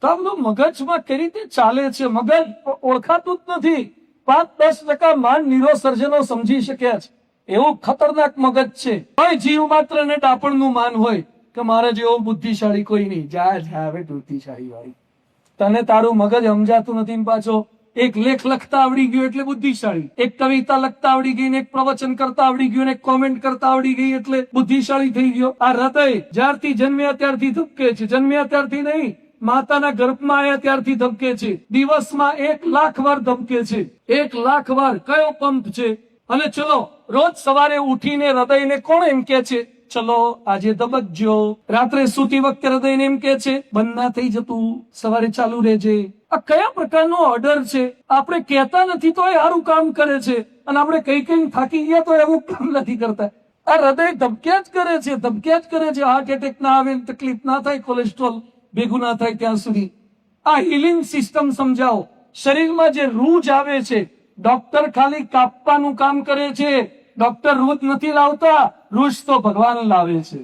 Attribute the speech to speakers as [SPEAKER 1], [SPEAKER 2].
[SPEAKER 1] તો આ બધું મગજમાં કઈ રીતે ચાલે છે? મગજ ઓળખાતું જ નથી. 5-10% માન નિરોસર્જનો સમજી શક્યા છે. એવું ખતરનાક મગજ છે. કોઈ જીવ માત્ર ને ડાપણનું માન હોય કે મારા જેવો બુદ્ધિશાળી કોઈ નહીં. જા હવે બુદ્ધિશાળી ભાઈ, તને તારું મગજ સમજાતું નથી. પાછો એક લેખ લખતા આવડી ગયો એટલે બુદ્ધિશાળી, એક કવિતા લખતા આવડી ગઈ, એક પ્રવચન કરતા આવડી ગયું, એક કોમેન્ટ કરતા આવડી ગઈ એટલે બુદ્ધિશાળી થઈ ગયો. આ હૃદય જ્યારથી જન્મ્યા ત્યારથી ધબકે છે. જન્મ્યા ત્યારથી નહીં, માતાના ગર્ભમાં આવ્યા ત્યારથી ધબકે છે. દિવસમાં 1 લાખ વાર ધબકે છે. 1 લાખ વાર. કયો પંપ છે? અને ચલો રોજ સવારે ઉઠીને હૃદયને કોણ એમ કે છે ચલો આજે ધબકજો? રાત્રે સૂતી વખતે હૃદયને એમ કે છે બંધ ના થઈ જતું, સવારે ચાલુ રહેજે. આ કયા પ્રકારનો ઓર્ડર છે? આપણે કહેતા નથી તો એ સારું કામ કરે છે, અને આપણે કઈ થાકી ગયા તો એવું કામ નથી કરતા. આ હૃદય ધબક્યા જ કરે છે, ધબક્યા જ કરે છે. હાર્ટ એટેક ના આવે, તકલીફ ના થાય, કોલેસ્ટ્રોલ ભેગું ના થાય ત્યાં સુધી. આ હિલિંગ સિસ્ટમ સમજાવો. શરીરમાં જે રૂજ આવે છે, ડોક્ટર ખાલી કાપવાનું કામ કરે છે. ડોક્ટર રૂજ નથી લાવતા, રૂજ તો ભગવાન લાવે છે.